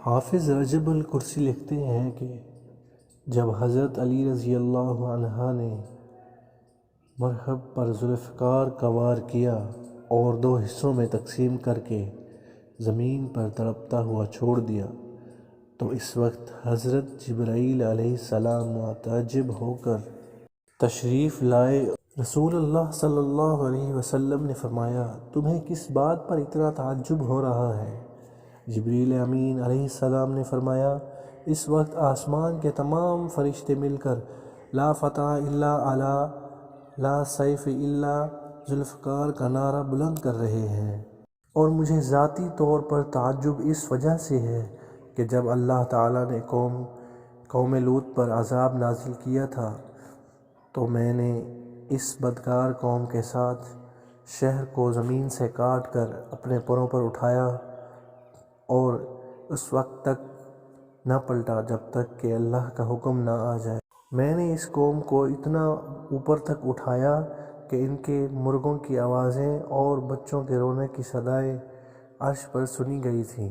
حافظ رجب الکرسی لکھتے ہیں کہ جب حضرت علی رضی اللہ عنہ نے مرحب پر ذوالفقار کا وار کیا اور دو حصوں میں تقسیم کر کے زمین پر تڑپتا ہوا چھوڑ دیا تو اس وقت حضرت جبرائیل علیہ السلام متعجب ہو کر تشریف لائے۔ رسول اللہ صلی اللہ علیہ وسلم نے فرمایا، تمہیں کس بات پر اتنا تعجب ہو رہا ہے؟ جبریل امین علیہ السلام نے فرمایا، اس وقت آسمان کے تمام فرشتے مل کر لا فتح الا علی لا سیف الا ذوالفقار کا نعرہ بلند کر رہے ہیں، اور مجھے ذاتی طور پر تعجب اس وجہ سے ہے کہ جب اللہ تعالیٰ نے قوم لوط پر عذاب نازل کیا تھا تو میں نے اس بدکار قوم کے ساتھ شہر کو زمین سے کاٹ کر اپنے پروں پر اٹھایا اور اس وقت تک نہ پلٹا جب تک کہ اللہ کا حکم نہ آ جائے۔ میں نے اس قوم کو اتنا اوپر تک اٹھایا کہ ان کے مرغوں کی آوازیں اور بچوں کے رونے کی صدائیں عرش پر سنی گئی تھیں۔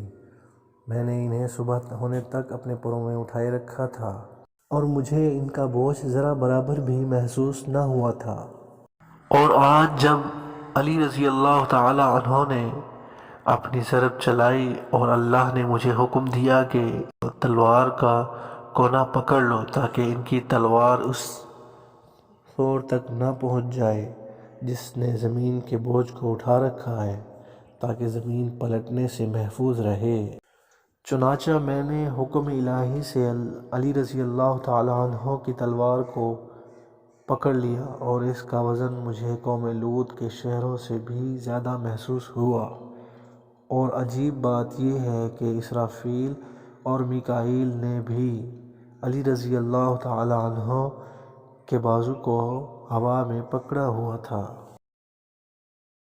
میں نے انہیں صبح ہونے تک اپنے پروں میں اٹھائے رکھا تھا اور مجھے ان کا بوجھ ذرا برابر بھی محسوس نہ ہوا تھا۔ اور آج جب علی رضی اللہ تعالی عنہ نے اپنی ضرب چلائی اور اللہ نے مجھے حکم دیا کہ تلوار کا کونا پکڑ لو تاکہ ان کی تلوار اس سور تک نہ پہنچ جائے جس نے زمین کے بوجھ کو اٹھا رکھا ہے، تاکہ زمین پلٹنے سے محفوظ رہے۔ چنانچہ میں نے حکم الہی سے علی رضی اللہ تعالی عنہ کی تلوار کو پکڑ لیا اور اس کا وزن مجھے قوم لوط کے شہروں سے بھی زیادہ محسوس ہوا۔ اور عجیب بات یہ ہے کہ اسرافیل اور میکائیل نے بھی علی رضی اللہ تعالی عنہ کے بازو کو ہوا میں پکڑا ہوا تھا۔